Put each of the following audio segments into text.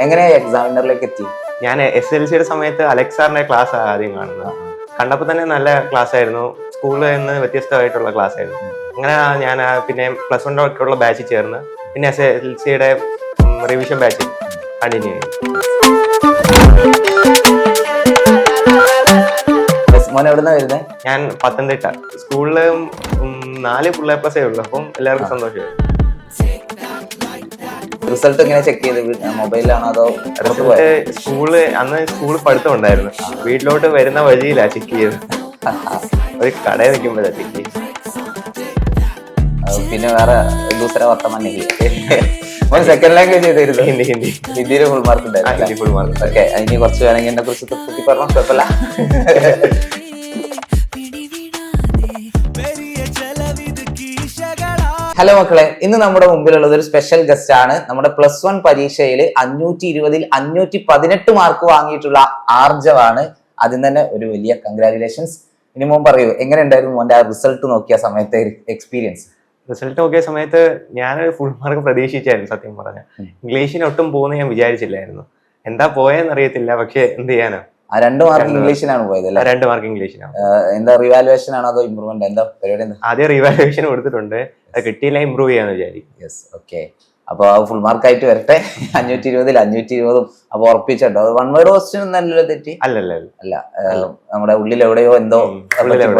എങ്ങനെയാ എക്സാമിനറിലേക്ക് എത്തി? ഞാൻ SLCയുടെ സമയത്ത് അലക്സാറിന്റെ ക്ലാസ് ആദ്യം കാണുന്നത്. കണ്ടപ്പോൾ തന്നെ നല്ല ക്ലാസ് ആയിരുന്നു. സ്കൂളിൽ നിന്ന് വ്യത്യസ്തമായിട്ടുള്ള ക്ലാസ് ആയിരുന്നു. അങ്ങനെ ഞാൻ പിന്നെ +1 ഒക്കെയുള്ള ബാച്ചിൽ ചേർന്ന് പിന്നെ SLCയുടെ റിവിഷൻ ബാച്ചിൽ കണ്ടിന്യൂ ചെയ്തു. മോൻ എവിടുന്നാ വരുന്നത്? ഞാൻ പത്തനംതിട്ട. സ്കൂളില് 4 ഫുൾ A+ ഉള്ളു. അപ്പം എല്ലാവർക്കും സന്തോഷമായി. റിസൾട്ട് എങ്ങനെ ചെക്ക് ചെയ്ത്? മൊബൈലിലാണോ അതോ സ്കൂള് പഠിത്തം ഉണ്ടായിരുന്നു. വീട്ടിലോട്ട് വരുന്ന വഴിയിലാ ചെക്ക് ചെയ്ത്. ഒരു കടയിൽ നിൽക്കുമ്പോഴാ ചെക്ക് ചെയ്ത്. പിന്നെ വേറെ ദൂസര വർത്തമാൻ സെക്കൻഡ് ലാംഗ്വേജ് ചെയ്തിരുന്നു. ഹിന്ദിയിൽ ഫുൾ മാർക്ക് ഉണ്ടായിരുന്നു. Full mark. ഓക്കെ, ഇനി കുറച്ച് വേണമെങ്കിൽ എന്നെ കുറിച്ച് കുത്തി പറഞ്ഞോ, കുഴപ്പമില്ല. ഹലോ മക്കളെ, ഇന്ന് നമ്മുടെ മുമ്പിലുള്ളത് ഒരു സ്പെഷ്യൽ ഗസ്റ്റ് ആണ്. നമ്മുടെ +1 പരീക്ഷയിൽ 520ൽ 518 മാർക്ക് വാങ്ങിയിട്ടുള്ള ആർജവാണ്. ആദ്യം തന്നെ ഒരു വലിയ കൺഗ്രാറ്റുലേഷൻസ്. ഇനി മോൻ പറയൂ, എങ്ങനെ ഉണ്ടായിരുന്നു മോന്റെ ആ റിസൾട്ട് നോക്കിയ സമയത്തെ എക്സ്പീരിയൻസ്? റിസൾട്ട് നോക്കിയ സമയത്ത് ഞാൻ ഫുൾ മാർക്ക് പ്രതീക്ഷിച്ചായിരുന്നു. സത്യം പറഞ്ഞ ഇംഗ്ലീഷിന് ഒട്ടും പോകുന്ന ഞാൻ വിചാരിച്ചില്ലായിരുന്നു. എന്താ പോയെന്ന് അറിയത്തില്ല, പക്ഷെ എന്ത് ചെയ്യാനോ. 2 മാർക്ക് ഇംഗ്ലീഷിനാണ് പോയത് അല്ലേ? 2 മാർക്ക് ഇംഗ്ലീഷിനാണ്. എന്താ റിവാലുവേഷൻ ആണോ അതോ ഇംപ്രൂവ്മെന്റ്? എന്താ പരിപാടി? ആദ്യം റിവാലുവേഷൻ കൊടുത്തിട്ടുണ്ട്, അത് കിട്ടിയില്ല ഇംപ്രൂവ് ചെയ്യാന്ന് വിചാരിക്കും. Yes, okay. അപ്പൊ ഫുൾ മാർക്ക് ആയിട്ട് വരട്ടെ. 520ൽ 520. അപ്പൊ ഉറപ്പിച്ചോ? അത് 1 വേർഡ് ക്വസ്റ്റ്യൻ ഒന്നല്ലല്ലോ തെറ്റി? അല്ല, നമ്മുടെ ഉള്ളിൽ എവിടെയോ എന്തോ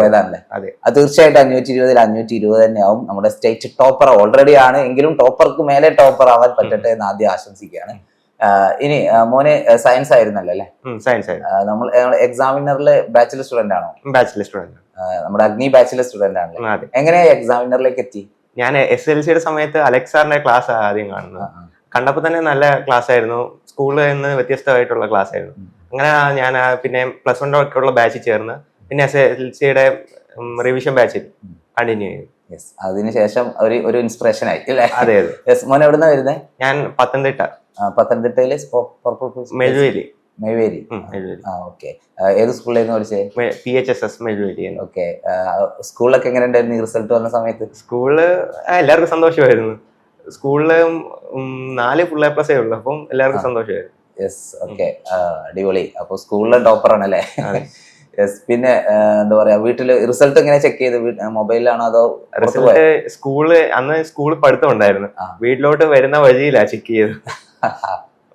പോയതാണല്ലേ? അത് തീർച്ചയായിട്ടും 520ൽ 520 തന്നെ ആവും. നമ്മുടെ സ്റ്റേറ്റ് ടോപ്പർ ഓൾറെഡി ആണ്, എങ്കിലും ടോപ്പർക്ക് മേലെ ടോപ്പർ ആവാൻ പറ്റട്ടെ എന്ന് ആദ്യം ആശംസിക്കുകയാണ്. ഇനി മോനെ സയൻസ് ആയിരുന്നല്ലോ അല്ലെ? സയൻസ്. നമ്മൾ എക്സാമിനറിലെ ബാച്ചിലർ സ്റ്റുഡന്റ് ആണോ? Bachelor student. നമ്മുടെ അഗ്നി ബാച്ചിലർ സ്റ്റുഡന്റ് ആണല്ലോ. എങ്ങനെയാ എക്സാമിനറിലേക്ക് എത്തി? ഞാൻ SLCയുടെ സമയത്ത് അലക്സാറിന്റെ ക്ലാസ് ആദ്യം കാണുന്നത്. കണ്ടപ്പോൾ തന്നെ നല്ല ക്ലാസ് ആയിരുന്നു. സ്കൂളിൽ നിന്ന് വ്യത്യസ്തമായിട്ടുള്ള ക്ലാസ് ആയിരുന്നു. അങ്ങനെ ഞാൻ പിന്നെ +1 ഒക്കെയുള്ള ബാച്ചിൽ ചേർന്ന് പിന്നെ SLCയുടെ റിവിഷൻ ബാച്ചിൽ കണ്ടിന്യൂ ചെയ്തു. അതിനുശേഷം ഒരു ഇൻസ്പിറേഷൻ ആയി അല്ലേ? അതെ. മോൻ എവിടുന്നാ വരുന്നത്? ഞാൻ പത്തനംതിട്ട. പത്തനംതിട്ടയിലെ മെഴുവേലി. ഓക്കെ. ഏത് സ്കൂളിലായിരുന്നു പഠിച്ചത്? PHSS മെഴുവേലി. ഓക്കെ. സ്കൂളിലൊക്കെ എങ്ങനെ ഉണ്ടായിരുന്നു ഈ റിസൾട്ട് വന്ന സമയത്ത്? സ്കൂളില് എല്ലാവർക്കും സന്തോഷമായിരുന്നു. സ്കൂളില് 4 ഫുൾ A+ ഉള്ളു. അപ്പം എല്ലാവർക്കും സന്തോഷമായിരുന്നു. Yes, okay. അടിപൊളി. അപ്പൊ സ്കൂളിലെ ടോപ്പർ ആണല്ലേ? യെസ്. പിന്നെ എന്താ പറയാ, വീട്ടില് റിസൾട്ട് എങ്ങനെ ചെക്ക് ചെയ്ത്? മൊബൈലിലാണോ അതോ? റിസൾട്ട് സ്കൂള് പഠിത്തം ഉണ്ടായിരുന്നു. വീട്ടിലോട്ട് വരുന്ന വഴിയിലാ ചെക്ക് ചെയ്ത്.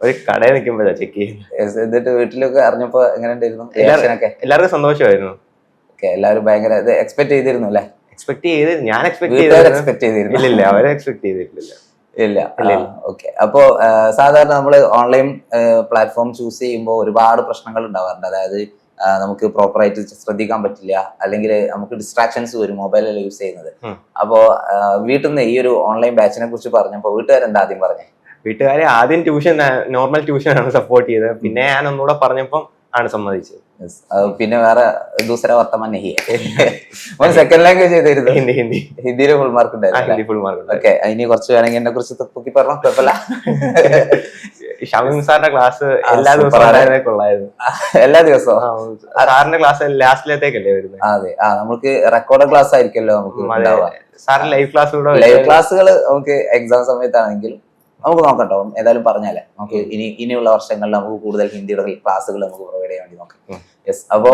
ഒരു കടയിൽ നിൽക്കുമ്പോഴാ ചെക്ക് ചെയ്യുന്നത്. എന്നിട്ട് വീട്ടിലൊക്കെ അറിഞ്ഞപ്പോ എങ്ങനെ ഉണ്ടായിരുന്നു? എല്ലാവർക്കും സന്തോഷമായിരുന്നു. എല്ലാവരും ഭയങ്കര എക്സ്പെക്ട് ചെയ്തിരുന്നു അല്ലെ? ഞാൻ എക്സ്പെക്ട് ചെയ്തിരുന്നു. ഇല്ല, അവരെ എക്സ്പെക്ട് ചെയ്തിട്ടില്ല. ഇല്ല. ഓക്കെ. അപ്പോ സാധാരണ നമ്മൾ ഓൺലൈൻ പ്ലാറ്റ്ഫോം ചൂസ് ചെയ്യുമ്പോൾ ഒരുപാട് പ്രശ്നങ്ങൾ ഉണ്ടാവാറുണ്ട്. അതായത് നമുക്ക് പ്രോപ്പറായിട്ട് ശ്രദ്ധിക്കാൻ പറ്റില്ല, അല്ലെങ്കിൽ നമുക്ക് ഡിസ്ട്രാക്ഷൻസ് വരും മൊബൈലിൽ യൂസ് ചെയ്യുന്നത്. അപ്പോ വീട്ടിൽ നിന്ന് ഈ ഒരു ഓൺലൈൻ ബാച്ചിനെ കുറിച്ച് പറഞ്ഞപ്പോ വീട്ടുകാരെന്താ ആദ്യം പറഞ്ഞേ? വീട്ടുകാരെ ആദ്യം നോർമൽ ട്യൂഷൻ ആണ് സപ്പോർട്ട് ചെയ്തത്. പിന്നെ ഞാൻ ഒന്നുകൂടെ പറഞ്ഞപ്പം ആണ് സമ്മതിച്ചത്. പിന്നെ വേറെ ദൂസര വർത്തമാൻ സെക്കൻഡ് ലാംഗ്വേജ് ചെയ്തിരുന്നു. ഹിന്ദിയിൽ ഫുൾ മാർക്ക് ഉണ്ടായിരുന്നു. ഓക്കെ, ഇനി കുറച്ച് വേണമെങ്കിൽ എന്നെ കുറിച്ച് പൊക്കി പറഞ്ഞോ, കുഴപ്പമില്ല. ഷമീം സാറിന്റെ ക്ലാസ് എല്ലാ ദിവസവും എല്ലാ ദിവസവും സാറിന്റെ ക്ലാസ് ലാസ്റ്റിലേക്കല്ലേ വരുന്നത്? അതെ. നമുക്ക് റെക്കോർഡ് ക്ലാസ് ആയിരിക്കുമല്ലോ നമുക്ക്. സാറിന് ലൈവ് ക്ലാസ്സുകൾ നമുക്ക് എക്സാം സമയത്താണെങ്കിലും നമുക്ക് നോക്കട്ടോ. ഏതായാലും പറഞ്ഞാലേ നമുക്ക് ഇനിയുള്ള വർഷങ്ങളിൽ നമുക്ക് കൂടുതൽ ഹിന്ദിയുടെ ക്ലാസ്സുകൾ നമുക്ക് പ്രൊവൈഡ് ചെയ്യാൻ വേണ്ടി നോക്കാം. യെസ്. അപ്പോ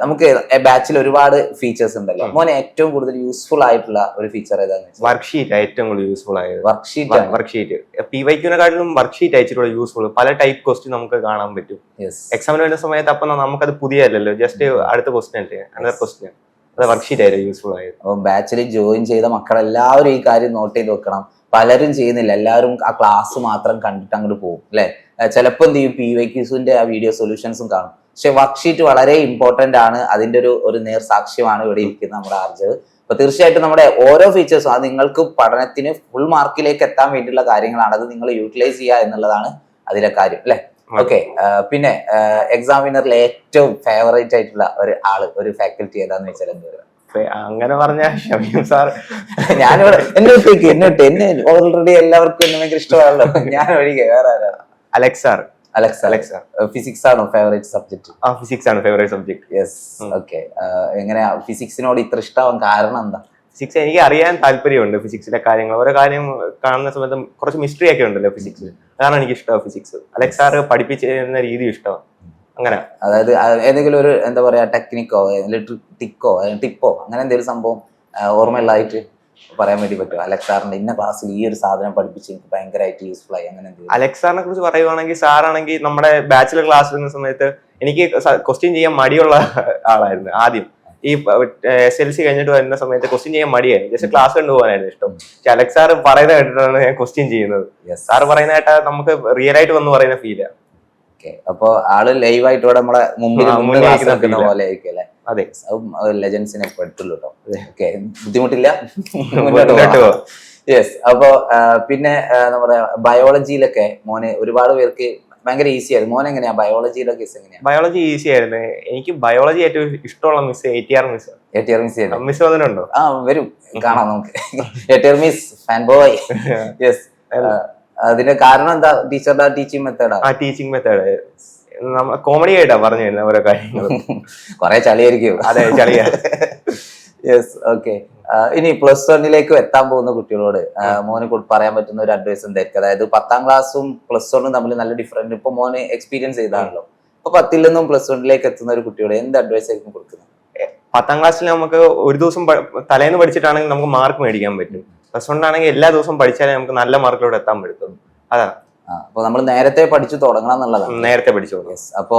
നമുക്ക് ബാച്ചിൽ ഒരുപാട് ഫീച്ചേഴ്സ് ഉണ്ടല്ലോ. മോനെ ഏറ്റവും കൂടുതൽ യൂസ്ഫുൾ ആയിട്ടുള്ള ഒരു ഫീച്ചർ ഏതാന്ന്? വർക്ക്ഷീറ്റ് ഏറ്റവും കൂടുതൽ യൂസ്ഫുൾ ആയത്. വർക്ക്ഷീറ്റ് PYQനെക്കാട്ടിലും വർക്ക്ഷീറ്റ് അയച്ചിട്ടുള്ള യൂസ്ഫുൾ. പല ടൈപ്പ് ക്വസ്റ്റ്യൻ നമുക്ക് കാണാൻ പറ്റും. എക്സാമിന് വരുന്ന സമയത്ത് അപ്പൊ നമുക്കത് പുതിയല്ലോ, ജസ്റ്റ് അടുത്ത ക്വസ്റ്റ്യൻ അല്ലേ, അനദർ ക്വസ്റ്റ്യൻ. അത് വർക്ക്ഷീറ്റ് ആയിരുന്നു യൂസ്ഫുൾ ആയത്. അപ്പൊ ബാച്ചിൽ ജോയിൻ ചെയ്ത മക്കളെല്ലാവരും ഈ കാര്യം നോട്ട് ചെയ്ത് വെക്കണം. പലരും ചെയ്യുന്നില്ല, എല്ലാവരും ആ ക്ലാസ് മാത്രം കണ്ടിട്ട് അങ്ങോട്ട് പോകും അല്ലെ? ചിലപ്പോൾ എന്ത് ചെയ്യും, PYQസിന്റെ ആ വീഡിയോ സൊല്യൂഷൻസും കാണും. പക്ഷെ വർക്ക്ഷീറ്റ് വളരെ ഇമ്പോർട്ടന്റ് ആണ്. അതിന്റെ ഒരു നേർസാക്ഷ്യമാണ് ഇവിടെ ഇരിക്കുന്ന നമ്മുടെ ആർജവ്. അപ്പൊ തീർച്ചയായിട്ടും നമ്മുടെ ഓരോ ഫീച്ചേഴ്സും അത് നിങ്ങൾക്ക് പഠനത്തിന് ഫുൾ മാർക്കിലേക്ക് എത്താൻ വേണ്ടിയുള്ള കാര്യങ്ങളാണ്. അത് നിങ്ങൾ യൂട്ടിലൈസ് ചെയ്യുക എന്നുള്ളതാണ് അതിലെ കാര്യം അല്ലെ? ഓക്കെ. പിന്നെ എക്സാമിനറിലെ ഏറ്റവും ഫേവറേറ്റ് ആയിട്ടുള്ള ഒരു ഫാക്കൽറ്റി ഏതാന്ന് വെച്ചാൽ എന്താ? അങ്ങനെ പറഞ്ഞ ഷമീം സാർ. ഞാനിവിടെ എന്നെ ഓൾറെഡി എല്ലാവർക്കും എന്നെ ഭയങ്കര ഇഷ്ടമാണല്ലോ. ഞാൻ ഒഴികെ വേറെ ആരാണ്? അലക്സാർ. ഫിസിക്സ് ആണോ ഫേവറേറ്റ് സബ്ജക്ട്? ഫിസിക്സ് ആണ് ഫേവറേറ്റ് സബ്ജക്ട്. യെസ്. ഓക്കെ. എങ്ങനെയാ ഫിസിക്സിനോട് ഇത്ര ഇഷ്ടമാവാൻ കാരണം എന്താ? ഫിസിക്സ് എനിക്ക് അറിയാൻ താല്പര്യമുണ്ട്. ഫിസിക്സിലെ കാര്യങ്ങൾ, ഓരോ കാര്യം കാണുന്ന സമയത്ത് കുറച്ച് മിസ്റ്ററി ഒക്കെ ഉണ്ടല്ലോ ഫിസിക്സിൽ. അതാണ് എനിക്ക് ഇഷ്ടം ഫിസിക്സ്. അലക്സ് സാറ് പഠിപ്പിച്ചിരുന്ന രീതി ഇഷ്ടമാണ്. അങ്ങനെ അതായത് ഏതെങ്കിലും ഒരു എന്താ പറയാ ടെക്നിക്കോ ടിപ്പോ അങ്ങനെ എന്തെങ്കിലും സംഭവം ഓർമ്മയുള്ളതായിട്ട് പറയാൻ വേണ്ടി പറ്റുമോ? അലക്സ് സാറിന്റെ ഇന്ന ക്ലാസ്സിൽ ഈ ഒരു സാധനം പഠിപ്പിച്ച് എനിക്ക് ഭയങ്കരമായിട്ട് യൂസ്ഫുൾ ആയി അങ്ങനെ എന്തെങ്കിലും? അലക്സ് സാറിനെ കുറിച്ച് പറയുവാണെങ്കിൽ, സാറാണെങ്കിൽ നമ്മുടെ ബാച്ചിലർ ക്ലാസ് വരുന്ന സമയത്ത് എനിക്ക് ക്വസ്റ്റ്യൻ ചെയ്യാൻ മടിയുള്ള ആളായിരുന്നു ആദ്യം. ഈ SLC കഴിഞ്ഞിട്ട് വരുന്ന സമയത്ത് ക്വസ്റ്റ്യൻ ചെയ്യാൻ മടിയായിരുന്നു. ജസ്റ്റ് ക്ലാസ് കണ്ടുപോകാനായിരുന്നു ഇഷ്ടം. പക്ഷെ അലക്സ് സാർ പറയുന്ന കേട്ടിട്ടാണ് ഞാൻ ക്വസ്റ്റ്യൻ ചെയ്യുന്നത്. സാറ് പറയുന്ന കേട്ടാ നമുക്ക് റിയൽ ആയിട്ട് വന്ന് പറയുന്ന ഫീലാ. അപ്പൊ ആള് ലൈവായിട്ട് ഇവിടെ നമ്മളെ മുമ്പിൽ നിൽക്കുന്ന പോലെ ആയിരിക്കും അല്ലെ? അതെ, ലെജൻസിനെ പെട്ടുള്ളൂ കേട്ടോ. ഓക്കെ, ബുദ്ധിമുട്ടില്ല. യെസ്. അപ്പൊ പിന്നെ നമ്മുടെ ബയോളജിയിലൊക്കെ മോനെ ഒരുപാട് പേർക്ക് ഭയങ്കര ഈസി ആയിരുന്നു. മോൻ എങ്ങനെയാ ബയോളജിയിലൊക്കെ? ബയോളജി ഈസി ആയിരുന്നു. എനിക്ക് ബയോളജി ഏറ്റവും ഇഷ്ടമുള്ള miss ATR miss. ATR miss miss വന്നിട്ടുണ്ടോ? ആ, വരും, കാണാം നമുക്ക്. ATR miss fan boy. Yes. അതിന്റെ കാരണം എന്താ? ടീച്ചറുടെ ടീച്ചിങ് മെത്തേഡാ? ആ, ടീച്ചിങ് മെത്തേഡ് കോമഡി ആയിട്ടാ പറഞ്ഞു തരുന്ന ഓരോ കാര്യങ്ങൾ. കൊറേ ചളിയായിരിക്കും. അതെ, ചളിയാ. യെസ്. ഓക്കെ. ഇനി +1 എത്താൻ പോകുന്ന കുട്ടികളോട് മോനെ പറയാൻ പറ്റുന്ന ഒരു അഡ്വൈസ് എന്തായിരിക്കും? അതായത് 10ാം ക്ലാസ്സും +1 തമ്മിൽ നല്ല ഡിഫറൻറ്റ് ഇപ്പൊ മോന് എക്സ്പീരിയൻസ് ചെയ്താണല്ലോ. അപ്പൊ 10ൽ നിന്നും +1 എത്തുന്ന ഒരു കുട്ടിയോട് എന്ത് അഡ്വൈസ് ആയിരിക്കും കൊടുക്കുന്നത്? 10ാം ക്ലാസ്സിൽ നമുക്ക് ഒരു ദിവസം തലേന്ന് പഠിച്ചിട്ടാണെങ്കിൽ നമുക്ക് മാർക്ക് മേടിക്കാൻ പറ്റും. +1 ആണെങ്കിൽ എല്ലാ ദിവസവും പഠിച്ചാലേ നമുക്ക് നല്ല മാർക്കിലൂടെ എത്താൻ പറ്റും. അതാണ്. അപ്പൊ നമ്മൾ നേരത്തെ പഠിച്ചു തുടങ്ങണം എന്നുള്ളതാണ്. നേരത്തെ പഠിച്ചു. അപ്പോ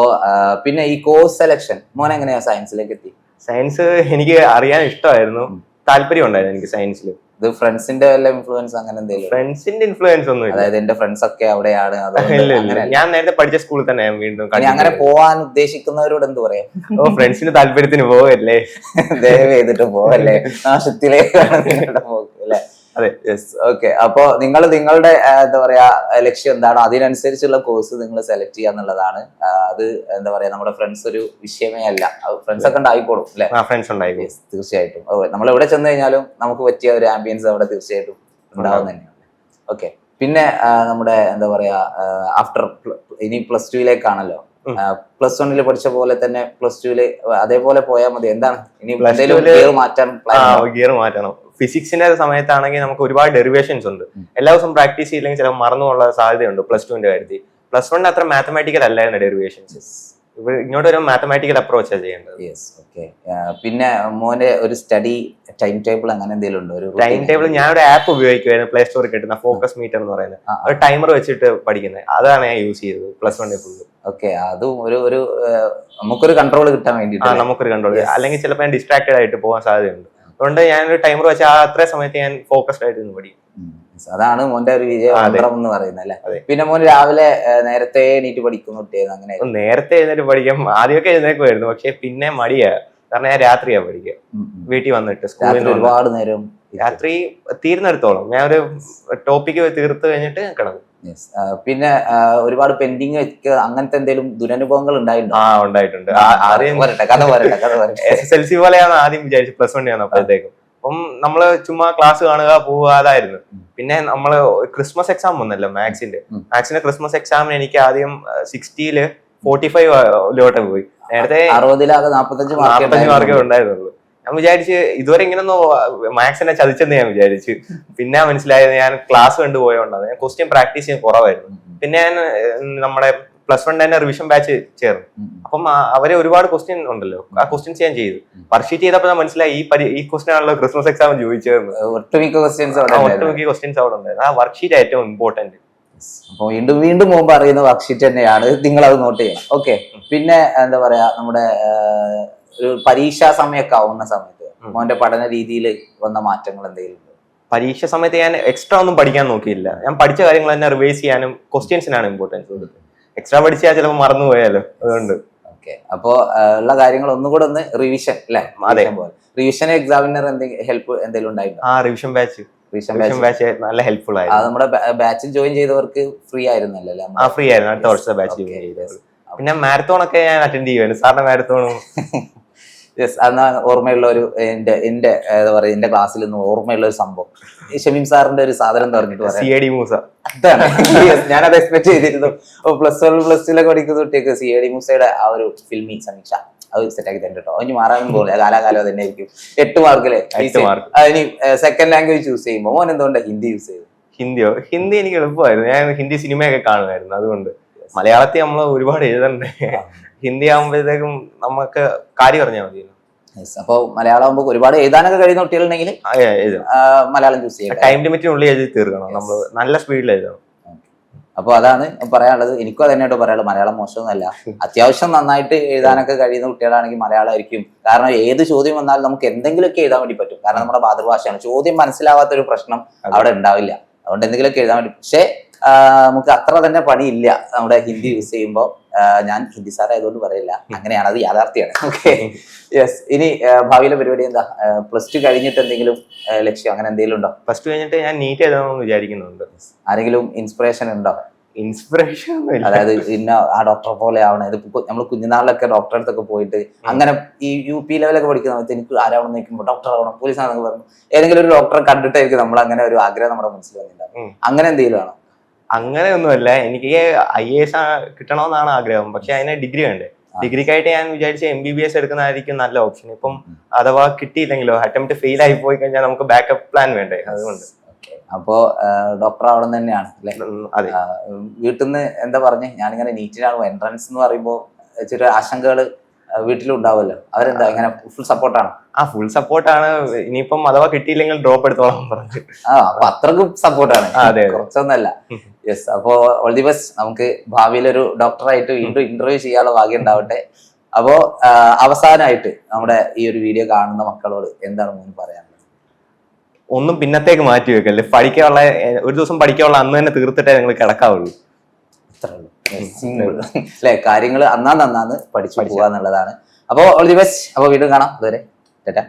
പിന്നെ ഈ കോഴ്സ് സെലക്ഷൻ മോൻ എങ്ങനെയാ സയൻസിലേക്ക് എത്തി? സയൻസ് എനിക്ക് അറിയാൻ ഇഷ്ടമായിരുന്നു, താല്പര്യം ഉണ്ടായിരുന്നു എനിക്ക് സയൻസിൽ. ഇത് ഫ്രണ്ട്സിന്റെ വല്ല ഇൻഫ്ലുവൻസ് അങ്ങനെ എന്തെങ്കിലും? ഫ്രണ്ട്സിന്റെ ഇൻഫ്ലുവൻസ് ഒന്നും ഇല്ല. അതായത് എന്റെ ഫ്രണ്ട്സ് ഒക്കെ അവിടെയാണ്, ഞാൻ നേരത്തെ പഠിച്ച സ്കൂളിൽ തന്നെ വീണ്ടും. അങ്ങനെ പോവാൻ ഉദ്ദേശിക്കുന്നവരോട് എന്ത് പറയാം? ഫ്രണ്ട്സിന്റെ താല്പര്യത്തിന് പോവല്ലേ, ദയവ് ചെയ്തിട്ട് പോവല്ലേ, നാശത്തിലേക്കാണ് നിങ്ങളുടെ പോക്ക് അല്ലെ? അതെ. യെസ്. ഓക്കെ. അപ്പൊ നിങ്ങളുടെ എന്താ പറയാ ലക്ഷ്യം എന്താണോ അതിനനുസരിച്ചുള്ള കോഴ്സ് നിങ്ങൾ സെലക്ട് ചെയ്യുക എന്നുള്ളതാണ്. അത് എന്താ പറയാ നമ്മുടെ ഫ്രണ്ട്സ് ഒരു വിഷയമേ അല്ല. ഫ്രണ്ട്സ് ഒക്കെ ഉണ്ടായിക്കോളും അല്ലെ? ഫ്രണ്ട്സ് ഉണ്ടായി. തീർച്ചയായിട്ടും. നമ്മൾ എവിടെ ചെന്ന് കഴിഞ്ഞാലും നമുക്ക് പറ്റിയ ഒരു ആംബിയൻസ് അവിടെ തീർച്ചയായിട്ടും ഉണ്ടാവും തന്നെയാണ്. ഓക്കെ. പിന്നെ നമ്മുടെ എന്താ പറയാ ആഫ്റ്റർ ഇനി +2 +1 പഠിച്ച പോലെ തന്നെ +2 അതേപോലെ പോയാൽ മതി? എന്താണ് ഇനി ഗിയർ മാറ്റണം? ഫിസിക്സിന്റെ സമയത്താണെങ്കിൽ നമുക്ക് ഒരുപാട് ഡെറിവേഷൻസ് ഉണ്ട്. എല്ലാ ദിവസവും പ്രാക്ടീസ് ചെയ്തില്ലെങ്കിൽ ചിലപ്പോൾ മറന്നുള്ള സാധ്യതയുണ്ട്. +2 കാര്യത്തിൽ +1 അത്ര മാത്തമാറ്റിക്കൽ അല്ലായിരുന്നു ഡെറിവേഷൻസ്. ഇങ്ങോട്ട് ഒരു മാത്തമാറ്റിക്കൽ അപ്രോച്ചാണ് ചെയ്യേണ്ടത്. യെസ്. ഓക്കെ. പിന്നെ മോന്റെ ഒരു സ്റ്റഡി ടൈം ടേബിൾ അങ്ങനെ എന്തെങ്കിലും ഉണ്ടോ? ഒരു ടൈം ടേബിൾ ഞാൻ ഒരു ആപ്പ് ഉപയോഗിക്കുമായിരുന്നു, പ്ലേ സ്റ്റോറിൽ കിട്ടുന്ന ഫോക്കസ് മീറ്റർ എന്ന് പറയുന്നത്. ഒരു ടൈമർ വെച്ചിട്ട് പഠിക്കുന്നത്, അതാണ് ഞാൻ യൂസ് ചെയ്തത് +1 ഫുള്ള്. ഓക്കെ. അതും ഒരു നമുക്കൊരു കൺട്രോൾ കിട്ടാൻ വേണ്ടിട്ട്. നമുക്കൊരു കൺട്രോൾ, അല്ലെങ്കിൽ ചിലപ്പോൾ ഞാൻ ഡിസ്ട്രാക്റ്റഡ് ആയിട്ട് പോകാൻ സാധ്യതയുണ്ട്. അതുകൊണ്ട് ഞാനൊരു ടൈമർ വെച്ചാൽ അത്ര സമയത്ത് ഞാൻ ഫോക്കസ്ഡ് ആയിട്ട് പഠിക്കും. അതാണ് മോന്റെ ഒരു വിജയമന്ത്രം എന്ന് പറയുന്നത് അല്ലെ? പിന്നെ മോൻ രാവിലെ നേരത്തെ എണീറ്റ് പഠിക്കുന്നു? അങ്ങനെ നേരത്തെ എഴുന്നേറ്റ് പഠിക്കാം. ആദ്യമൊക്കെ എഴുന്നേക്കുമായിരുന്നു, പക്ഷെ പിന്നെ മടിയാ. കാരണം ഞാൻ രാത്രിയാ പഠിക്കുക. വീട്ടിൽ വന്നിട്ട് സ്കൂളിൽ ഒരുപാട് നേരം രാത്രി തീരുന്നിടത്തോളം ഞാൻ ഒരു ടോപ്പിക്ക് തീർത്ത് കഴിഞ്ഞിട്ട് കിടന്നു. പിന്നെ ഒരുപാട് പെൻഡിങ് അങ്ങനത്തെ എന്തെങ്കിലും ദുരനുഭവങ്ങൾ ഉണ്ടായിട്ടുണ്ടോ? ഉണ്ടായിട്ടുണ്ട്. കഥ പറയട്ടെ. SSLC പോലെയാണ് ആദ്യം വിചാരിച്ചു, +1 അപ്പോഴത്തേക്കും. അപ്പം നമ്മള് ചുമ്മാ ക്ലാസ് കാണുക പോവുക അതായിരുന്നു. പിന്നെ നമ്മള് ക്രിസ്മസ് എക്സാം വന്നല്ലോ മാത്സിന്റെ ക്രിസ്മസ് എക്സാമിന് എനിക്ക് ആദ്യം 60ൽ 45 പോയി. നേരത്തെ 45 മാർക്കേ ഉണ്ടായിരുന്നുള്ളൂ. ഞാൻ വിചാരിച്ച് ഇതുവരെ ഇങ്ങനൊന്നും മാത്സിനെ ചതിച്ചെന്ന് ഞാൻ വിചാരിച്ചു. പിന്നെ മനസ്സിലായത് ഞാൻ ക്ലാസ് കണ്ടുപോയോണ്ടാണ്. ഞാൻ ക്വസ്റ്റ്യൻ പ്രാക്ടീസ് ചെയ്യാൻ കുറവായിരുന്നു. പിന്നെ ഞാൻ നമ്മുടെ +1 തന്നെ റിവിഷൻ ബാച്ച് ചേർന്നു. അപ്പം അവരെ ഒരുപാട് ക്വസ്റ്റ്യൻ ഉണ്ടല്ലോ, ആ ക്വസ്റ്റ്യൻസ് ഞാൻ ചെയ്തു. വർക്ക്ഷീറ്റ് ചെയ്തപ്പോൾ ഞാൻ മനസ്സിലായി ഈ ക്വസ്റ്റ്യൻ ആണല്ലോ ക്രിസ്മസ് എക്സാം ചോദിച്ചേർന്നു. ഒട്ടുമിക്ക ക്വസ്റ്റ്യൻസ് അവിടെ ഉണ്ടായിരുന്നു. ആ വർക്ക്ഷീറ്റ് ഏറ്റവും ഇമ്പോർട്ടന്റ്. അപ്പൊ വീണ്ടും മുമ്പ് അറിയുന്ന വർക്ക്ഷീറ്റ് തന്നെയാണ്, നിങ്ങൾ അത് നോട്ട് ചെയ്യണം. ഓക്കെ. പിന്നെ എന്താ പറയാ നമ്മുടെ ഒരു പരീക്ഷാ സമയമൊക്കെ ആവുന്ന സമയത്ത് മോന്റെ പഠന രീതിയിൽ വന്ന മാറ്റങ്ങൾ എന്തെങ്കിലും? പരീക്ഷ സമയത്ത് ഞാൻ എക്സ്ട്രാ ഒന്നും പഠിക്കാൻ നോക്കിയില്ല. ഞാൻ പഠിച്ച കാര്യങ്ങൾ തന്നെ റിവൈസ് ചെയ്യാനും ക്വസ്റ്റ്യൻസിനാണ് ഇമ്പോർട്ടൻസ് കൊടുത്തത്. എക്സ്ട്രാ പഠിച്ചാൽ ചിലപ്പോൾ മറന്നു പോയാലോ, അതുകൊണ്ട്. ഓക്കെ. അപ്പൊ ഉള്ള കാര്യങ്ങൾ ഒന്നുകൂടെ ഒന്ന് റിവിഷൻ അല്ലെ? അതെ. റിവിഷൻ എക്സാമിനർ ഹെൽപ്പ് എന്തെങ്കിലും ഉണ്ടായിരുന്നു? റിവിഷൻ ബാച്ച് നല്ല ഹെൽപ്ഫുൾ ആയിരുന്നു. നമ്മുടെ ബാച്ചിൽ ജോയിൻ ചെയ്തവർക്ക് ഫ്രീ ആയിരുന്നല്ലേ? ഫ്രീ ആയിരുന്നു. അടുത്ത വർഷത്തെ ബാച്ച് ജോയിൻ ചെയ്തത്. പിന്നെ മാരത്തോൺ ഒക്കെ ഞാൻ അറ്റൻഡ് ചെയ്യുമായിരുന്നു. സാറിന്റെ മാരത്തോണും. യെസ്. അന്ന് ഓർമ്മയുള്ള ഒരു എന്റെ എന്താ പറയാ എന്റെ ക്ലാസ്സിൽ നിന്ന് ഓർമ്മയുള്ള ഒരു സംഭവം, ഷമീം സാറിന്റെ ഒരു സാധനം എന്ന് പറഞ്ഞിട്ട് CID മൂസ. അതാണ്. ഞാനത് എക്സ്പെക്ട് ചെയ്തിരുന്നു. +1 +2 പഠിക്കുന്ന കുട്ടിയൊക്കെ CID മൂസയുടെ ആ ഒരു ഫിൽമി സമീക്ഷ അത് സെറ്റാക്കി തന്നെ കേട്ടോ. അതിന് മാറാനും പോലെ കാലാകാലം തന്നെ ആയിരിക്കും. 8 മാർക്കിലെ ഇനി സെക്കൻഡ് ലാംഗ്വേജ് ചൂസ് ചെയ്യുമ്പോൾ മോൻ എന്തുകൊണ്ടാണ് ഹിന്ദി യൂസ് ചെയ്തത്? ഹിന്ദി എനിക്ക് എളുപ്പമായിരുന്നു. ഞാൻ ഹിന്ദി സിനിമയൊക്കെ കാണുമായിരുന്നു. അതുകൊണ്ട് മലയാളത്തിൽ നമ്മൾ ഒരുപാട് എഴുതണ്ടേ. ഹിന്ദി ആകുമ്പോഴത്തേക്കും നമുക്ക് കാര്യം പറഞ്ഞാൽ മതി. അപ്പൊ മലയാളം ആകുമ്പോൾ ഒരുപാട് എഴുതാനൊക്കെ കഴിയുന്ന കുട്ടികളുണ്ടെങ്കിൽ മലയാളം ചൂസ് ചെയ്യാം. ടൈം ലിമിറ്റിനുള്ളിൽ എഴുതി തീർക്കണം. നമ്മൾ നല്ല സ്പീഡിൽ എഴുതണം. അപ്പൊ അതാണ് പറയാനുള്ളത്. എനിക്കും അതന്നെയായിട്ട് പറയാനുള്ളത്. മലയാളം മോശമൊന്നുമല്ല, അത്യാവശ്യം നന്നായിട്ട് എഴുതാനൊക്കെ കഴിയുന്ന കുട്ടികളാണെങ്കിൽ മലയാളം ആയിരിക്കും. കാരണം ഏത് ചോദ്യം വന്നാലും നമുക്ക് എന്തെങ്കിലുമൊക്കെ എഴുതാൻ വേണ്ടി പറ്റും. കാരണം നമ്മുടെ മാതൃഭാഷയാണ്. ചോദ്യം മനസ്സിലാവാത്ത ഒരു പ്രശ്നം അവിടെ ഉണ്ടാവില്ല. അതുകൊണ്ട് എന്തെങ്കിലുമൊക്കെ എഴുതാൻ വേണ്ടി. പക്ഷേ നമുക്ക് അത്ര തന്നെ പണിയില്ല നമ്മുടെ ഹിന്ദി യൂസ് ചെയ്യുമ്പോൾ. ഞാൻ ഹിന്ദി സാറായതുകൊണ്ട് പറയില്ല, അങ്ങനെയാണ്, അത് യാഥാർത്ഥ്യമാണ്. Okay, yes. ഇനി ഭാവിയിലെ പരിപാടി എന്താ? +2 കഴിഞ്ഞിട്ട് എന്തെങ്കിലും ലക്ഷ്യം അങ്ങനെ എന്തെങ്കിലും ഉണ്ടോ? +2 കഴിഞ്ഞിട്ട് ഞാൻ നീറ്റ് എഴുതണമെന്ന് വിചാരിക്കുന്നുണ്ട്. ആരെങ്കിലും ഇൻസ്പിറേഷൻ ഉണ്ടോ? ഇൻസ്പിറേഷൻ അതായത് ഇന്ന ആ ഡോക്ടറെ പോലെ ആവണം. ഇതിപ്പോ നമ്മൾ കുഞ്ഞുനാളിലൊക്കെ ഡോക്ടറെ അടുത്തൊക്കെ പോയിട്ട് അങ്ങനെ ഈ UP ലെവലൊക്കെ പഠിക്കുന്ന സമയത്ത് എനിക്ക് ആരാവണം നോക്കുമ്പോൾ ഡോക്ടർ ആവണം, പോലീസ് ആണെന്നൊക്കെ പറഞ്ഞു. ഏതെങ്കിലും ഒരു ഡോക്ടറെ കണ്ടിട്ടായിരിക്കും നമ്മൾ അങ്ങനെ ഒരു ആഗ്രഹം നമ്മുടെ മനസ്സിൽ വന്നിട്ടുണ്ടാവും. അങ്ങനെ എന്തെങ്കിലും ആണോ? അങ്ങനെയൊന്നുമല്ല, എനിക്ക് IAS കിട്ടണമെന്നാണ് ആഗ്രഹം. പക്ഷെ അതിന് ഡിഗ്രി വേണ്ടേ. ഡിഗ്രിക്കായിട്ട് ഞാൻ വിചാരിച്ച MBBS എടുക്കുന്നതായിരിക്കും നല്ല ഓപ്ഷൻ. ഇപ്പം അഥവാ കിട്ടിയില്ലെങ്കിലോ അറ്റംപ്റ്റ് ഫെയിൽ ആയി പോയി കഴിഞ്ഞാൽ നമുക്ക് ബാക്കപ്പ് പ്ലാൻ വേണ്ടേ. അതുകൊണ്ട് അപ്പോ ഡോക്ടർ അവിടെ തന്നെയാണ് അല്ലെ? വീട്ടിൽ നിന്ന് എന്താ പറഞ്ഞേ? ഞാനിങ്ങനെ നീറ്റിനാണ് എൻട്രൻസ് എന്ന് പറയുമ്പോൾ ചെറിയ ആശങ്കകള് വീട്ടിലുണ്ടാവുമല്ലോ, അവരെന്താ ഇങ്ങനെ ഫുൾ സപ്പോർട്ടാണ്? ഫുൾ സപ്പോർട്ടാണ്. ഇനിയിപ്പം അഥവാ കിട്ടിയില്ലെങ്കിൽ ഡ്രോപ്പ് എടുത്തോളാം പറഞ്ഞു. അപ്പൊ അത്രക്കും സപ്പോർട്ടാണ്, കുറച്ചൊന്നല്ല. യെസ്. അപ്പോ ഓൾ ദി ബെസ്റ്റ്. നമുക്ക് ഭാവിയിലൊരു ഡോക്ടറായിട്ട് വീണ്ടും ഇന്റർവ്യൂ ചെയ്യാനുള്ള ഭാഗ്യം ഉണ്ടാവട്ടെ. അപ്പോ അവസാനമായിട്ട് നമ്മുടെ ഈ ഒരു വീഡിയോ കാണുന്ന മക്കളോട് എന്താണ് മോൻ പറയാനുള്ളത്? ഒന്നും പിന്നത്തേക്ക് മാറ്റി വെക്കല്ലേ. പഠിക്കാനുള്ള ഒരു ദിവസം പഠിക്കാനുള്ള അന്ന് തന്നെ തീർത്തിട്ടേ നിങ്ങൾ കിടക്കാവുള്ളൂ. അല്ലെ? കാര്യങ്ങൾ അന്നാന്ന് പഠിച്ചു പോവാന്നുള്ളതാണ്. അപ്പോ ഓൾ ദി ബെസ്റ്റ്. അപ്പൊ വീണ്ടും കാണാം. അതുവരെ ടാറ്റാ.